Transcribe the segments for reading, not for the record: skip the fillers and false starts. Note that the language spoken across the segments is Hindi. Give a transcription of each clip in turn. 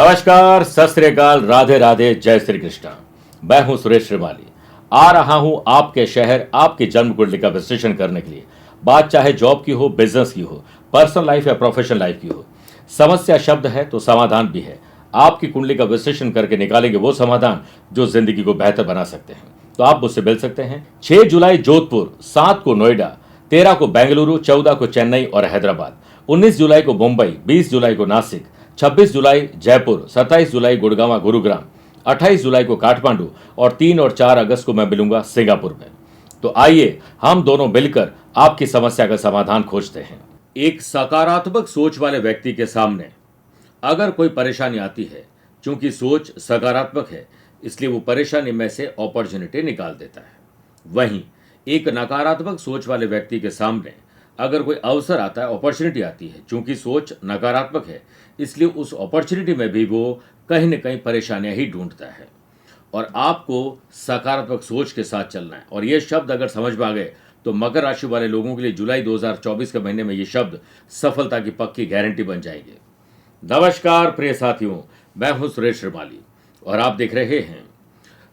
नमस्कार, सत श्री अकाल, राधे राधे, जय श्री कृष्ण। मैं हूं सुरेश श्रीमाली। आ रहा हूं आपके शहर, आपकी जन्म कुंडली का विश्लेषण करने के लिए। बात चाहे जॉब की हो, बिजनेस की हो, पर्सनल लाइफ या प्रोफेशनल लाइफ की हो, समस्या शब्द है तो समाधान भी है। आपकी कुंडली का विश्लेषण करके निकालेंगे वो समाधान जो जिंदगी को बेहतर बना सकते हैं। तो आप मुझसे मिल सकते हैं 6 जुलाई जोधपुर, 7 को नोएडा, 13 को बेंगलुरु, 14 को चेन्नई और हैदराबाद, 19 जुलाई को मुंबई, 20 जुलाई को नासिक, 26 जुलाई जयपुर, 27 जुलाई गुड़गांव गुरुग्राम, 28 जुलाई को काठमांडू और 3 और 4 अगस्त को मैं मिलूंगा सिंगापुर में। तो आइए हम दोनों मिलकर आपकी समस्या का समाधान खोजते हैं। एक सकारात्मक सोच वाले व्यक्ति के सामने अगर कोई परेशानी आती है, क्योंकि सोच सकारात्मक है इसलिए वो परेशानी में से अपॉर्चुनिटी निकाल देता है। वहीं एक नकारात्मक सोच वाले व्यक्ति के सामने अगर कोई अवसर आता है, अपॉर्चुनिटी आती है, क्योंकि सोच नकारात्मक है इसलिए उस अपॉर्चुनिटी में भी वो कहीं न कहीं परेशानियां ही ढूंढता है। और आपको सकारात्मक सोच के साथ चलना है। और ये शब्द अगर समझ में आ गए तो मकर राशि वाले लोगों के लिए जुलाई 2024 के महीने में ये शब्द सफलता की पक्की गारंटी बन जाएंगे। नमस्कार प्रिय साथियों, मैं हूं सुरेश श्रीमाली और आप देख रहे हैं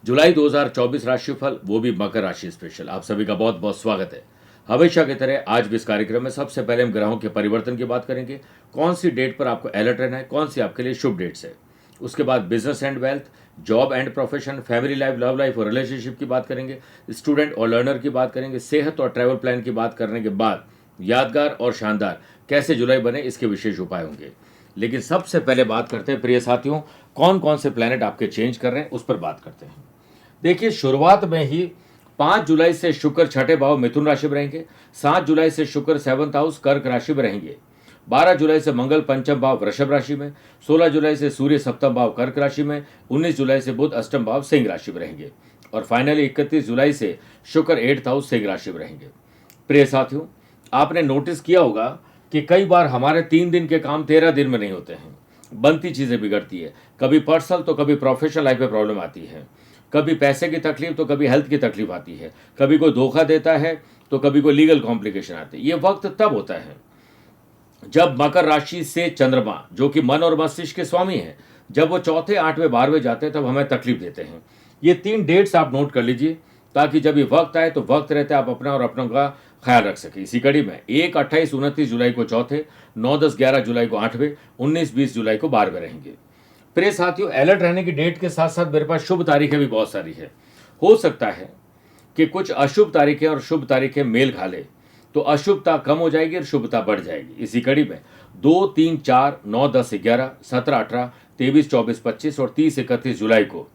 जुलाई 2024 राशिफल, वो भी मकर राशि स्पेशल। आप सभी का बहुत बहुत स्वागत है। हमेशा की तरह आज भी इस कार्यक्रम में सबसे पहले हम ग्रहों के परिवर्तन की बात करेंगे। कौन सी डेट पर आपको अलर्ट रहना है, कौन सी आपके लिए शुभ डेट्स है। उसके बाद business and wealth, job and profession, family life, love life और रिलेशनशिप की बात करेंगे। स्टूडेंट और लर्नर की बात करेंगे। सेहत और ट्रैवल प्लान की बात करने के बाद यादगार और शानदार कैसे जुलाई बने, इसके विशेष उपाय होंगे। लेकिन सबसे पहले बात करते हैं प्रिय साथियों, कौन कौन से प्लैनेट आपके चेंज कर रहे हैं उस पर बात करते हैं। देखिए, शुरुआत में ही 5 जुलाई से शुक्र छठे भाव मिथुन राशि में रहेंगे। 7 जुलाई से शुक्र 7th हाउस कर्क राशि में रहेंगे। 12 जुलाई से मंगल पंचम भाव वृषभ राशि में। 16 जुलाई से सूर्य सप्तम भाव कर्क राशि में। 19 जुलाई से बुध अष्टम भाव सिंह राशि में रहेंगे। और फाइनली 31 जुलाई से शुक्र 8th हाउस सिंह राशि में रहेंगे। प्रिय साथियों, आपने नोटिस किया होगा कि कई बार हमारे 3 दिन के काम 13 दिन में नहीं होते हैं। बनती चीजें बिगड़ती है। कभी पर्सनल तो कभी प्रोफेशनल लाइफ में प्रॉब्लम आती है। कभी पैसे की तकलीफ तो कभी हेल्थ की तकलीफ आती है। कभी कोई धोखा देता है तो कभी कोई लीगल कॉम्प्लिकेशन आते हैं। ये वक्त तब होता है जब मकर राशि से चंद्रमा, जो कि मन और मस्तिष्क के स्वामी है, जब वो चौथे, 8वें, 12वें जाते हैं तब हमें तकलीफ देते हैं। ये 3 डेट्स आप नोट कर लीजिए ताकि जब ये वक्त आए तो वक्त रहते आप अपना और अपनों का ख्याल रख सके। इसी कड़ी में 1, 28, 29 जुलाई को चौथे, 9, 10, 11 जुलाई को 8वें, 19, 20 जुलाई को 12वें रहेंगे। प्रिय साथियों, अलर्ट रहने की डेट के साथ साथ मेरे पास शुभ तारीखें भी बहुत सारी है। हो सकता है कि कुछ अशुभ तारीखें और शुभ तारीखें मेल खा ले तो अशुभता कम हो जाएगी और शुभता बढ़ जाएगी। इसी कड़ी में 2, 3, 4, 9, 10, 11, 17, 18, 23, 24, 25 और 30, 31 जुलाई को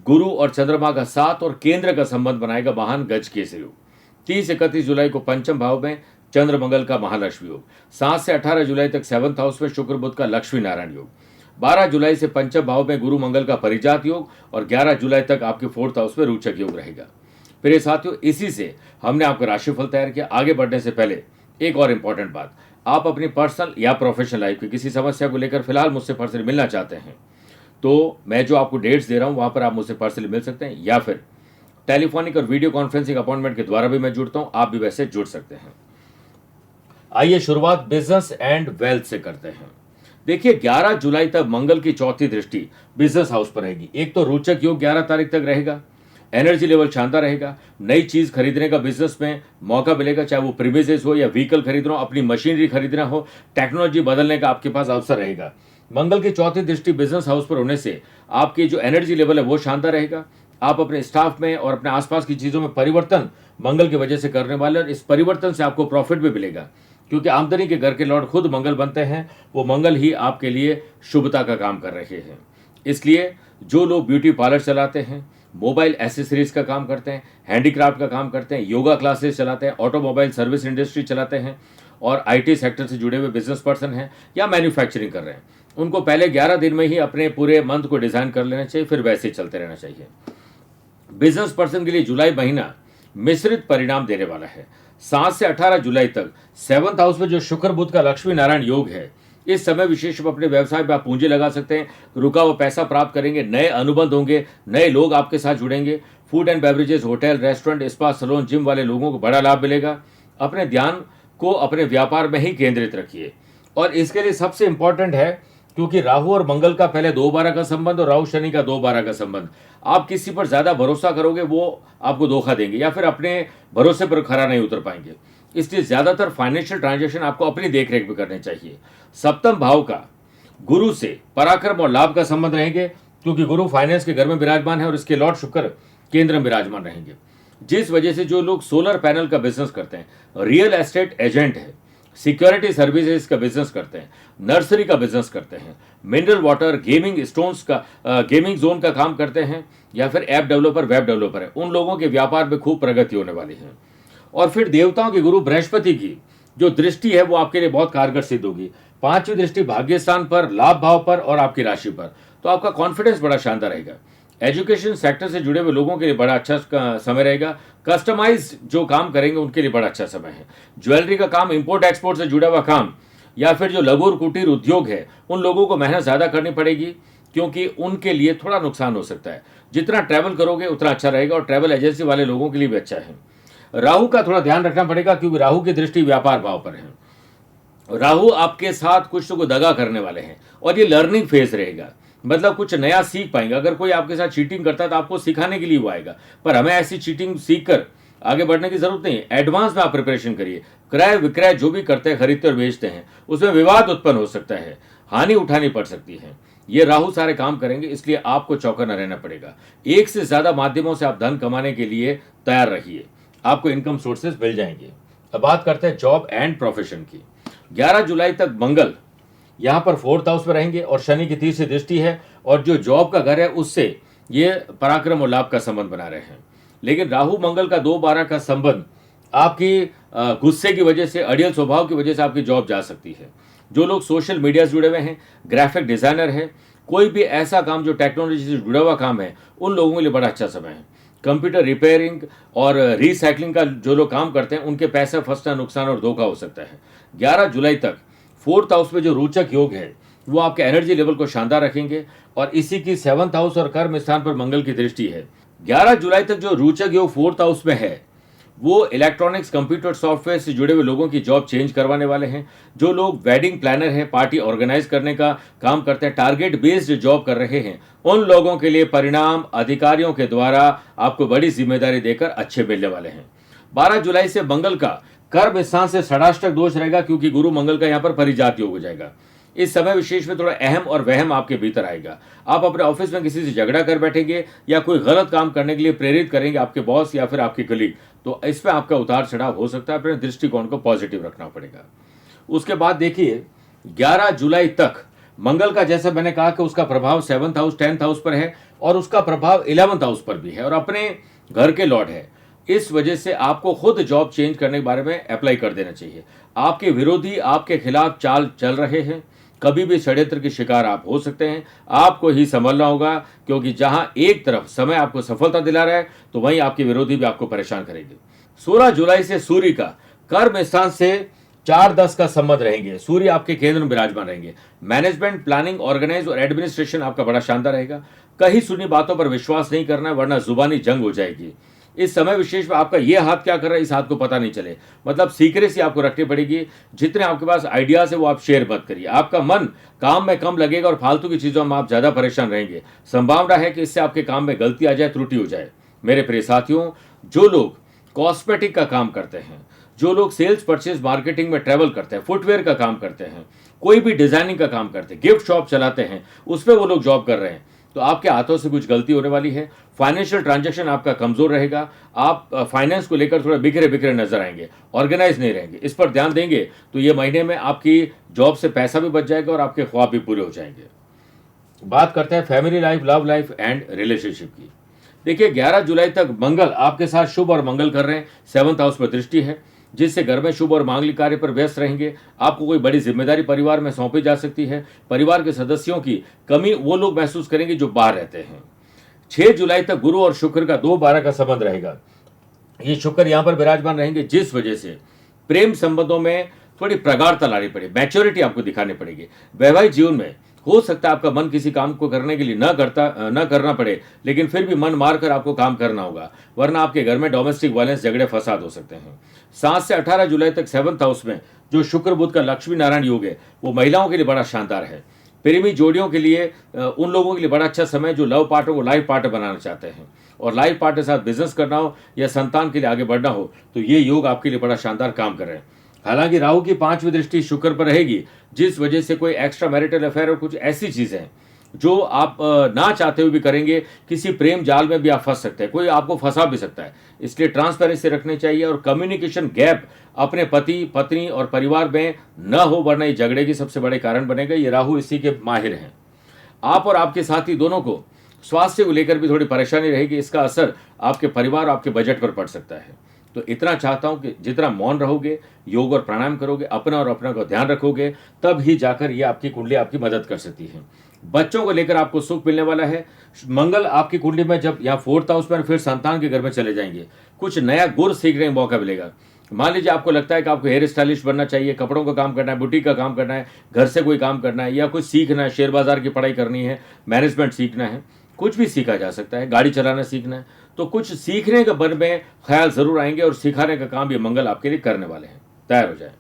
गुरु और चंद्रमा का साथ और केंद्र का संबंध बनाएगा महान गज केसरी योग। 30, 31 जुलाई को पंचम भाव में चंद्र मंगल का महालक्ष्मी योग। 7 से 18 जुलाई तक 7th हाउस में शुक्र बुध का लक्ष्मी नारायण योग। 12 जुलाई से पंचम भाव में गुरु मंगल का परिजात योग और 11 जुलाई तक आपके 4th हाउस में रोचक योग रहेगा। प्रिय साथियों, इसी से हमने आपका राशिफल तैयार किया। आगे बढ़ने से पहले एक और इंपॉर्टेंट बात, आप अपनी पर्सनल या प्रोफेशनल लाइफ की किसी समस्या को लेकर फिलहाल मुझसे पर्सनली मिलना चाहते हैं तो मैं जो आपको डेट्स दे रहा हूं वहां पर आप मुझसे पर्सनली मिल सकते हैं, या फिर टेलीफोनिक और वीडियो कॉन्फ्रेंसिंग अपॉइंटमेंट के द्वारा भी मैं जुड़ता हूं। आप भी वैसे जुड़ सकते हैं। आइए शुरुआत बिजनेस एंड वेल्थ से करते हैं। देखिए, 11 जुलाई तक मंगल की चौथी दृष्टि बिजनेस हाउस पर रहेगी। एक तो रोचक योग 11 तारीख तक रहेगा। एनर्जी लेवल शानदार रहेगा। नई चीज खरीदने का बिजनेस में मौका मिलेगा, चाहे वो प्रीमिसेस हो या व्हीकल खरीदना हो, अपनी मशीनरी खरीदना हो, टेक्नोलॉजी बदलने का आपके पास अवसर रहेगा। मंगल की चौथी दृष्टि बिजनेस हाउस पर होने से आपकी जो एनर्जी लेवल है वो शानदार रहेगा। आप अपने स्टाफ में और अपने आसपास की चीजों में परिवर्तन मंगल की वजह से करने वाले, और इस परिवर्तन से आपको प्रॉफिट भी मिलेगा क्योंकि आमदनी के घर के लॉर्ड खुद मंगल बनते हैं। वो मंगल ही आपके लिए शुभता का काम कर रहे हैं। इसलिए जो लोग ब्यूटी पार्लर चलाते हैं, मोबाइल एसेसरीज का काम करते हैं, हैंडीक्राफ्ट का काम करते हैं, योगा क्लासेस चलाते हैं, ऑटोमोबाइल सर्विस इंडस्ट्री चलाते हैं और आईटी सेक्टर से जुड़े हुए बिजनेस पर्सन हैं या मैन्युफैक्चरिंग कर रहे हैं, उनको पहले 11 दिन में ही अपने पूरे मंथ को डिजाइन कर लेना चाहिए, फिर वैसे ही चलते रहना चाहिए। बिजनेस पर्सन के लिए जुलाई महीना मिश्रित परिणाम देने वाला है। 7 से 18 जुलाई तक 7th हाउस में जो शुक्र बुध का लक्ष्मी नारायण योग है, इस समय विशेष अपने व्यवसाय में आप पूंजी लगा सकते हैं। रुका हुआ पैसा प्राप्त करेंगे, नए अनुबंध होंगे, नए लोग आपके साथ जुड़ेंगे। Food and beverages, hotel, restaurant, spa, salon, gym वाले लोगों को बड़ा लाभ मिलेगा। अपने ध्यान को अपने व्यापार में ही केंद्रित रखिए और इसके लिए सबसे इंपॉर्टेंट है क्योंकि राहु और मंगल का पहले 2/12 का संबंध और राहु शनि का 2/12 का संबंध। आप किसी पर ज्यादा भरोसा करोगे वो आपको धोखा देंगे या फिर अपने भरोसे पर खरा नहीं उतर पाएंगे। इसलिए ज्यादातर फाइनेंशियल ट्रांजैक्शन आपको अपनी देखरेख में करने चाहिए। सप्तम भाव का गुरु से पराक्रम और लाभ का संबंध रहेंगे, क्योंकि गुरु फाइनेंस के घर में विराजमान है और इसके लॉर्ड शुक्र केंद्र में विराजमान रहेंगे, जिस वजह से जो लोग सोलर पैनल का बिजनेस करते हैं, रियल एस्टेट एजेंट है, सिक्योरिटी सर्विसेज का बिजनेस करते हैं, नर्सरी का बिजनेस करते हैं, मिनरल वाटर, गेमिंग स्टोन्स का गेमिंग जोन का काम करते हैं, या फिर ऐप डेवलपर, वेब डेवलपर है, उन लोगों के व्यापार में खूब प्रगति होने वाली है। और फिर देवताओं के गुरु बृहस्पति की जो दृष्टि है वो आपके लिए बहुत कारगर सिद्ध होगी। 5वीं दृष्टि भाग्य स्थान पर, लाभ भाव पर और आपकी राशि पर, तो आपका कॉन्फिडेंस बड़ा शानदार रहेगा। एजुकेशन सेक्टर से जुड़े हुए लोगों के लिए बड़ा अच्छा समय रहेगा। कस्टमाइज जो काम करेंगे उनके लिए बड़ा अच्छा समय है। ज्वेलरी का काम, इंपोर्ट एक्सपोर्ट से जुड़ा हुआ काम, या फिर जो लघु और कुटीर उद्योग है, उन लोगों को मेहनत ज्यादा करनी पड़ेगी, क्योंकि उनके लिए थोड़ा नुकसान हो सकता है। जितना ट्रैवल करोगे उतना अच्छा रहेगा, और ट्रैवल एजेंसी वाले लोगों के लिए भी अच्छा है। राहु का थोड़ा ध्यान रखना पड़ेगा, क्योंकि राहु की दृष्टि व्यापार भाव पर है। राहु आपके साथ कुछ तो दगा करने वाले हैं, और ये लर्निंग फेज रहेगा, मतलब कुछ नया सीख पाएंगे। अगर कोई आपके साथ चीटिंग करता है तो आपको सिखाने के लिए वो आएगा, पर हमें ऐसी चीटिंग सीख कर आगे बढ़ने की जरूरत नहीं है। एडवांस में आप प्रिपरेशन करिए। क्रय विक्रय जो भी करते हैं, खरीदते और बेचते हैं, उसमें विवाद उत्पन्न हो सकता है, हानि उठानी पड़ सकती है। ये राहु सारे काम करेंगे, इसलिए आपको चौकन्ना रहना पड़ेगा। एक से ज्यादा माध्यमों से आप धन कमाने के लिए तैयार रहिए, आपको इनकम सोर्सेज मिल जाएंगे। अब बात करते हैं जॉब एंड प्रोफेशन की। 11 जुलाई तक मंगल यहाँ पर 4th हाउस में रहेंगे और शनि की 30वीं दृष्टि है, और जो जॉब का घर है उससे ये पराक्रम और लाभ का संबंध बना रहे हैं। लेकिन राहु मंगल का 2/12 का संबंध आपकी गुस्से की वजह से, अड़ियल स्वभाव की वजह से आपकी जॉब जा सकती है। जो लोग सोशल मीडिया से जुड़े हुए हैं, ग्राफिक डिजाइनर है, कोई भी ऐसा काम जो टेक्नोलॉजी से जुड़ा हुआ काम है, उन लोगों के लिए बड़ा अच्छा समय है। कंप्यूटर रिपेयरिंग और रिसाइकलिंग का जो लोग काम करते हैं, उनके पैसा फंसना, नुकसान और धोखा हो सकता है। 11 जुलाई तक 4th हाउस में जो रोचक योग है वो आपके एनर्जी लेवल को शानदार रखेंगे, और इसी की 7th हाउस और कर्म स्थान पर मंगल की दृष्टि है। 11 जुलाई तक जो रोचक योग 4th हाउस में है वो इलेक्ट्रॉनिक्स, कंप्यूटर सॉफ्टवेयर से जुड़े हुए लोगों की जॉब चेंज करवाने वाले हैं। जो लोग वेडिंग प्लानर है, पार्टी ऑर्गेनाइज करने का काम करते हैं, टारगेट बेस्ड जॉब कर रहे हैं, उन लोगों के लिए परिणाम अधिकारियों के द्वारा आपको बड़ी जिम्मेदारी देकर अच्छे मिलने वाले हैं। 12 जुलाई से मंगल का कर्म स्थान से षडाष्टक दोष रहेगा, क्योंकि गुरु मंगल का यहाँ पर परिजात योग हो जाएगा। इस समय विशेष में थोड़ा अहम और वहम आपके भीतर आएगा। आप अपने ऑफिस में किसी से झगड़ा कर बैठेंगे या कोई गलत काम करने के लिए प्रेरित करेंगे आपके बॉस या फिर आपके कलीग, तो इसमें आपका उतार चढ़ाव हो सकता है। अपने दृष्टिकोण को पॉजिटिव रखना पड़ेगा। उसके बाद देखिए 11 जुलाई तक मंगल का, जैसे मैंने कहा कि उसका प्रभाव 7th हाउस, 10th हाउस पर है, और उसका प्रभाव 11th हाउस पर भी है, और अपने घर के लॉर्ड है। इस वजह से आपको खुद जॉब चेंज करने के बारे में अप्लाई कर देना चाहिए। आपके विरोधी आपके खिलाफ चाल चल रहे हैं, कभी भी षड्यंत्र के शिकार आप हो सकते हैं। आपको ही संभलना होगा, क्योंकि जहां एक तरफ समय आपको सफलता दिला रहा है, तो वहीं आपके विरोधी भी आपको परेशान करेंगे। 16 जुलाई से सूर्य का कर्म स्थान से 4-10 का संबंध रहेंगे। सूर्य आपके केंद्र में विराजमान रहेंगे। मैनेजमेंट, प्लानिंग, ऑर्गेनाइज और एडमिनिस्ट्रेशन आपका बड़ा शानदार रहेगा। कहीं सुनी बातों पर विश्वास नहीं करना, वरना जुबानी जंग हो जाएगी। इस समय विशेष में आपका ये हाथ क्या कर रहा है, इस हाथ को पता नहीं चले, मतलब सीक्रेसी आपको रखनी पड़ेगी। जितने आपके पास आइडियाज है वो आप शेयर मत करिए। आपका मन काम में कम लगेगा और फालतू की चीजों में आप ज्यादा परेशान रहेंगे। संभावना है कि इससे आपके काम में गलती आ जाए, त्रुटि हो जाए। मेरे प्रिय साथियों, जो लोग कॉस्मेटिक का काम करते हैं, जो लोग सेल्स, परचेज, मार्केटिंग में ट्रैवल करते हैं, फुटवेयर का काम करते हैं, कोई भी डिजाइनिंग का काम करते हैं, गिफ्ट शॉप चलाते हैं, उसमें वो लोग जॉब कर रहे हैं, तो आपके हाथों से कुछ गलती होने वाली है। फाइनेंशियल ट्रांजैक्शन आपका कमजोर रहेगा। आप फाइनेंस को लेकर थोड़ा बिखरे बिखरे नजर आएंगे, ऑर्गेनाइज नहीं रहेंगे। इस पर ध्यान देंगे तो ये महीने में आपकी जॉब से पैसा भी बच जाएगा और आपके ख्वाब भी पूरे हो जाएंगे। बात करते हैं family life, love life and relationship की। देखिए 11 जुलाई तक मंगल आपके साथ शुभ और मंगल कर रहे हैं। 7th हाउस पर दृष्टि है, जिससे घर में शुभ और मांगलिक कार्य पर व्यस्त रहेंगे। आपको कोई बड़ी जिम्मेदारी परिवार में सौंपी जा सकती है। परिवार के सदस्यों की कमी वो लोग महसूस करेंगे जो बाहर रहते हैं। 6 जुलाई तक गुरु और शुक्र का 2-12 का संबंध रहेगा। ये शुक्र यहां पर विराजमान रहेंगे, जिस वजह से प्रेम संबंधों में थोड़ी प्रगाढ़ता लानी पड़ेगी, मैच्योरिटी आपको दिखानी पड़ेगी। वैवाहिक जीवन में हो सकता है आपका मन किसी काम को करने के लिए न करना पड़े, लेकिन फिर भी मन मारकर आपको काम करना होगा, वरना आपके घर में डोमेस्टिक वायलेंस, झगड़े, फसाद हो सकते हैं। 7 से 18 जुलाई तक 7th हाउस में जो शुक्र बुध का लक्ष्मी नारायण योग है, वो महिलाओं के लिए बड़ा शानदार है। प्रेमी जोड़ियों के लिए उन लोगों के लिए बड़ा अच्छा समय जो लव पार्टनर को लाइफ पार्टनर बनाना चाहते हैं और लाइफ पार्टनर के साथ बिजनेस करना हो या संतान के लिए आगे बढ़ना हो तो ये योग आपके लिए बड़ा शानदार काम कर रहे हैं। हालांकि राहु की 5वीं दृष्टि शुक्र पर रहेगी, जिस वजह से कोई एक्स्ट्रा मैरिटल अफेयर और कुछ ऐसी चीजें हैं जो आप ना चाहते हुए भी करेंगे, किसी प्रेम जाल में भी आप फंस सकते हैं, कोई आपको फंसा भी सकता है। इसलिए ट्रांसपेरेंसी रखनी चाहिए और कम्युनिकेशन गैप अपने पति पत्नी और परिवार में न हो, वरना ये झगड़े की सबसे बड़े कारण बनेगा। ये राहु इसी के माहिर हैं। आप और आपके साथी दोनों को स्वास्थ्य को लेकर भी थोड़ी परेशानी रहेगी, इसका असर आपके परिवार आपके बजट पर पड़ सकता है। तो इतना चाहता हूं कि जितना मौन रहोगे, योग और प्राणायाम करोगे, अपना और अपना का ध्यान रखोगे, तब ही जाकर ये आपकी कुंडली आपकी मदद कर सकती है। बच्चों को लेकर आपको सुख मिलने वाला है। मंगल आपकी कुंडली में जब यहाँ 4th हाउस में फिर संतान के घर में चले जाएंगे, कुछ नया गुर सीखने का मौका मिलेगा। मान लीजिए आपको लगता है कि आपको हेयर स्टाइलिस्ट बनना चाहिए, कपड़ों का काम करना है, बुटीक का काम करना है, घर से कोई काम करना है या कुछ सीखना है, शेयर बाजार की पढ़ाई करनी है, मैनेजमेंट सीखना है, कुछ भी सीखा जा सकता है, गाड़ी चलाना सीखना है, तो कुछ सीखने के मन में ख्याल जरूर आएंगे और सिखाने का काम ये मंगल आपके लिए करने वाले हैं। तैयार हो जाए।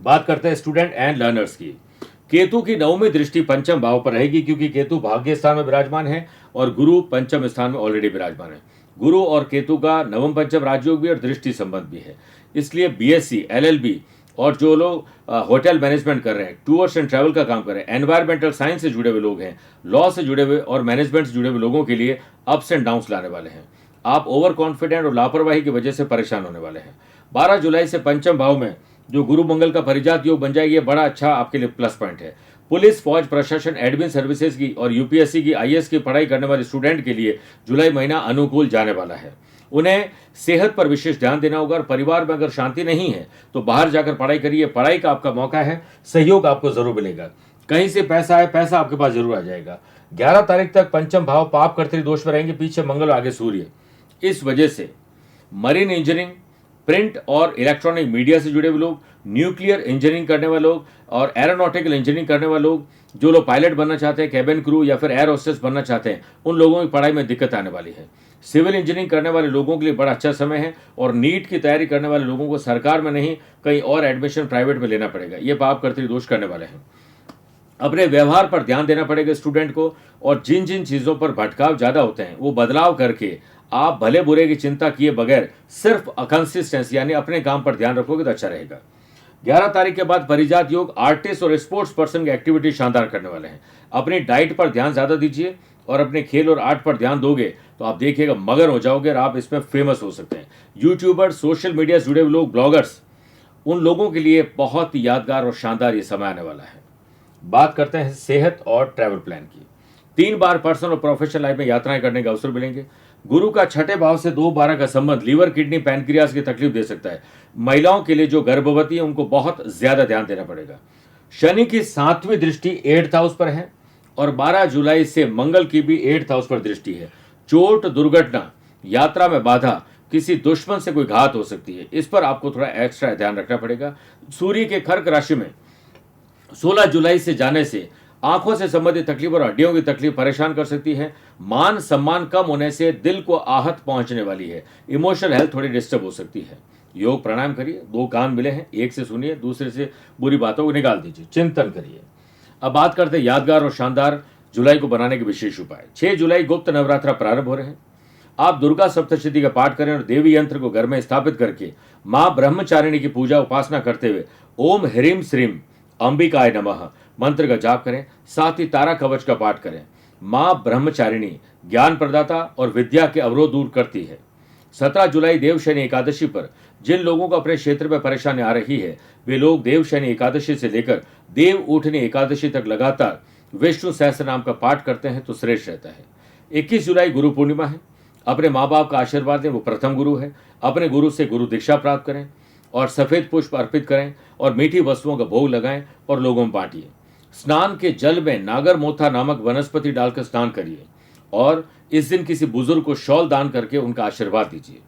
बात करते हैं स्टूडेंट एंड लर्नर्स की। केतु की 9वीं दृष्टि पंचम भाव पर रहेगी, क्योंकि केतु भाग्य स्थान में विराजमान है और गुरु पंचम स्थान में ऑलरेडी विराजमान है। गुरु और केतु का नवम पंचम राजयोग भी और दृष्टि संबंध भी है। इसलिए बीएससी, एलएलबी और जो लोग होटल मैनेजमेंट कर रहे हैं, टूर्स एंड ट्रैवल का काम कर रहे हैं, एनवायरमेंटल साइंस से जुड़े हुए लोग हैं, लॉ से जुड़े हुए और मैनेजमेंट से जुड़े हुए लोगों के लिए अप्स एंड डाउन्स लाने वाले हैं। आप ओवर कॉन्फिडेंट और लापरवाही की वजह से परेशान होने वाले हैं। 12 जुलाई से पंचम भाव में जो गुरु मंगल का परिजात योग बन जाएगी, ये बड़ा अच्छा आपके लिए प्लस पॉइंट है। पुलिस, फौज, प्रशासन, एडमिन सर्विसेज की और यूपीएससी की, आईएएस की पढ़ाई करने वाले स्टूडेंट के लिए जुलाई महीना अनुकूल जाने वाला है। उन्हें सेहत पर विशेष ध्यान देना होगा और परिवार में अगर शांति नहीं है तो बाहर जाकर पढ़ाई करिए। पढ़ाई का आपका मौका है, सहयोग आपको जरूर मिलेगा। कहीं से पैसा है, पैसा आपके पास जरूर आ जाएगा। 11 तारीख तक पंचम भाव पाप कर्तरी दोष में रहेंगे, पीछे मंगल और आगे सूर्य। इस वजह से मरीन इंजीनियरिंग, प्रिंट और इलेक्ट्रॉनिक मीडिया से जुड़े हुए लोग, न्यूक्लियर इंजीनियरिंग करने वाले लोग और एरोनॉटिकल इंजीनियरिंग करने वाले लोग, जो लोग पायलट बनना चाहते हैं, कैबिन क्रू या फिर एयर होस्टेस बनना चाहते हैं, उन लोगों की पढ़ाई में दिक्कत आने वाली है। सिविल इंजीनियरिंग करने वाले लोगों के लिए बड़ा अच्छा समय है और नीट की तैयारी करने वाले लोगों को सरकार में नहीं कहीं और एडमिशन प्राइवेट में लेना पड़ेगा। ये पाप कर्तरी दोष करने वाले हैं। अपने व्यवहार पर ध्यान देना पड़ेगा स्टूडेंट को, और जिन जिन चीज़ों पर भटकाव ज़्यादा होते हैं वो बदलाव करके आप भले बुरे की चिंता किए बगैर सिर्फ कंसिस्टेंसी यानी अपने काम पर ध्यान रखोगे तो अच्छा रहेगा। 11 तारीख के बाद परिजात योग आर्टिस्ट और स्पोर्ट्स पर्सन की एक्टिविटी शानदार करने वाले हैं। अपनी डाइट पर ध्यान ज़्यादा दीजिए और अपने खेल और आर्ट पर ध्यान दोगे तो आप देखिएगा मगन हो जाओगे और आप इसमें फेमस हो सकते हैं। यूट्यूबर्स, सोशल मीडिया से जुड़े हुए लोग, ब्लॉगर्स, उन लोगों के लिए बहुत ही यादगार और शानदार ये समय आने वाला है। बात करते हैं सेहत और ट्रैवल प्लान की। 3 बार पर्सनल और प्रोफेशनल लाइफ में यात्राएं करने का अवसर मिलेंगे। गुरु का 6ठे भाव से 2-12 का संबंध लीवर, किडनी, पैनक्रियाज की तकलीफ दे सकता है। महिलाओं के लिए जो गर्भवती है उनको बहुत ज्यादा ध्यान देना पड़ेगा। शनि की 7वीं दृष्टि 8th हाउस पर है और 12 जुलाई से मंगल की भी 8th हाउस पर दृष्टि है। चोट, दुर्घटना, यात्रा में बाधा, किसी दुश्मन से कोई घात हो सकती है, इस पर आपको थोड़ा एक्स्ट्रा ध्यान रखना पड़ेगा। सूर्य के कर्क राशि में 16 जुलाई से जाने से आंखों से संबंधित तकलीफ और हड्डियों की तकलीफ परेशान कर सकती है। मान सम्मान कम होने से दिल को आहत पहुंचने वाली है। इमोशनल हेल्थ थोड़ी डिस्टर्ब हो सकती है। योग प्राणायाम करिए। 2 कान मिले हैं, एक से सुनिए, दूसरे से बुरी बातों को निकाल दीजिए, चिंतन करिए। अब बात करते हैं यादगार और शानदार जुलाई को बनाने के विशेष उपाय। 6 जुलाई गुप्त नवरात्रा प्रारंभ हो रहे हैं। आप दुर्गा सप्तशती का पाठ करें और देवी यंत्र को घर में स्थापित करके मां ब्रह्मचारिणी की पूजा उपासना करते हुए ओम ह्रीम श्रीम अंबिकाय नमः मंत्र का जाप करें। साथ ही तारा कवच का पाठ करें। मां ब्रह्मचारिणी ज्ञान प्रदाता और विद्या के अवरोध दूर करती है। 17 जुलाई देवशयनी एकादशी पर जिन लोगों को अपने क्षेत्र में परेशानी आ रही है वे लोग देवशयनी एकादशी से लेकर देव उठनी एकादशी तक लगातार विष्णु सहस्त्र नाम का पाठ करते हैं तो श्रेष्ठ रहता है। 21 जुलाई गुरु पूर्णिमा है। अपने माँ बाप का आशीर्वाद दें, वो प्रथम गुरु है। अपने गुरु से गुरु दीक्षा प्राप्त करें और सफेद पुष्प अर्पित करें और मीठी वस्तुओं का भोग लगाएं और लोगों में बांटिए। स्नान के जल में नागर मोथा नामक वनस्पति डालकर स्नान करिए और इस दिन किसी बुजुर्ग को शॉल दान करके उनका आशीर्वाद दीजिए।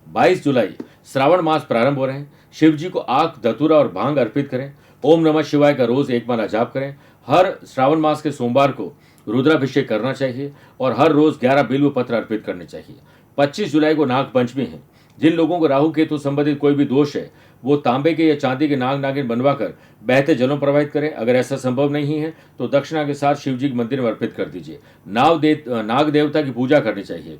22 जुलाई श्रावण मास प्रारंभ हो रहे हैं। शिव जी को आख, धतूरा और भांग अर्पित करें। ओम नमः शिवाय का रोज 1 माला जाप करें। हर श्रावण मास के सोमवार को रुद्राभिषेक करना चाहिए और हर रोज 11 बिल्व पत्र अर्पित करने चाहिए। 25 जुलाई को नाग पंचमी है। जिन लोगों को राहु केतु संबंधित कोई भी दोष है वो तांबे के या चांदी के नाग नागिन बनवाकर बहते जलों प्रवाहित करें। अगर ऐसा संभव नहीं है तो दक्षिणा के साथ शिव जी के मंदिर में अर्पित कर दीजिए। नाग देवता की पूजा करनी चाहिए।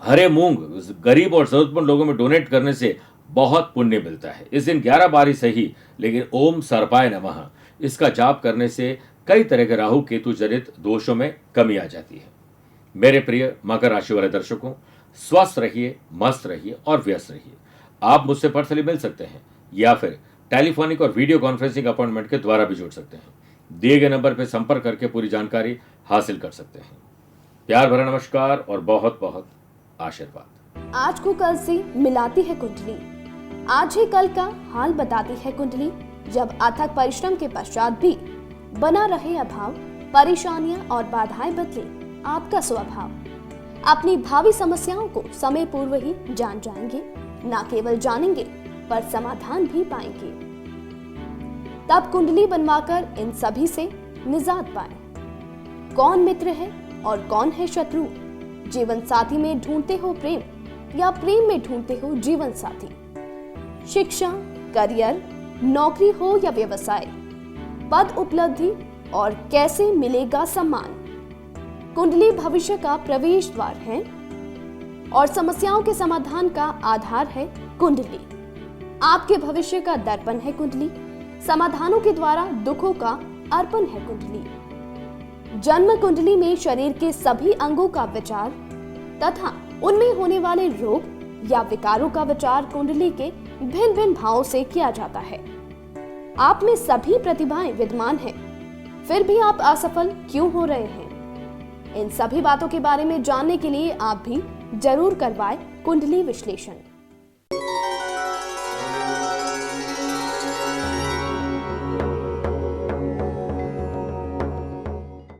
हरे मूंग गरीब और जरूरतमंद लोगों में डोनेट करने से बहुत पुण्य मिलता है। इस दिन 11 बार ही सही लेकिन ओम सर्पाय नमः इसका जाप करने से कई तरह के राहु केतु जनित दोषों में कमी आ जाती है। मेरे प्रिय मकर राशि वाले दर्शकों, स्वस्थ रहिए, मस्त रहिए और व्यस्त रहिए। आप मुझसे पर्सनली मिल सकते हैं या फिर टेलीफोनिक और वीडियो कॉन्फ्रेंसिंग अपॉइंटमेंट के द्वारा भी जुड़ सकते हैं। दिए गए नंबर पर संपर्क करके पूरी जानकारी हासिल कर सकते हैं। प्यार भरा नमस्कार और बहुत बहुत आशीर्वाद। आज को कल से मिलाती है कुंडली, आज ही कल का हाल बताती है कुंडली। जब अथक परिश्रम के पश्चात भी बना रहे अभाव, परेशानियां और बाधाएं बदले आपका स्वभाव, अपनी भावी समस्याओं को समय पूर्व ही जान जाएंगे। न केवल जानेंगे पर समाधान भी पाएंगे। तब कुंडली बनवाकर इन सभी से निजात पाएं। कौन मित्र है और कौन है शत्रु? जीवन साथी में ढूंढते हो प्रेम या प्रेम में ढूंढते हो जीवन साथी? शिक्षा, करियर, नौकरी हो या व्यवसाय, पद उपलब्धि और कैसे मिलेगा सम्मान? कुंडली भविष्य का प्रवेश द्वार है और समस्याओं के समाधान का आधार है कुंडली। आपके भविष्य का दर्पण है कुंडली, समाधानों के द्वारा दुखों का अर्पण है कुंडली। जन्म कुंडली में शरीर के सभी अंगों का विचार तथा उनमें होने वाले रोग या विकारों का विचार कुंडली के भिन्न भिन्न भावों से किया जाता है। आप में सभी प्रतिभाएं विद्यमान हैं, फिर भी आप असफल क्यों हो रहे हैं? इन सभी बातों के बारे में जानने के लिए आप भी जरूर करवाएं कुंडली विश्लेषण।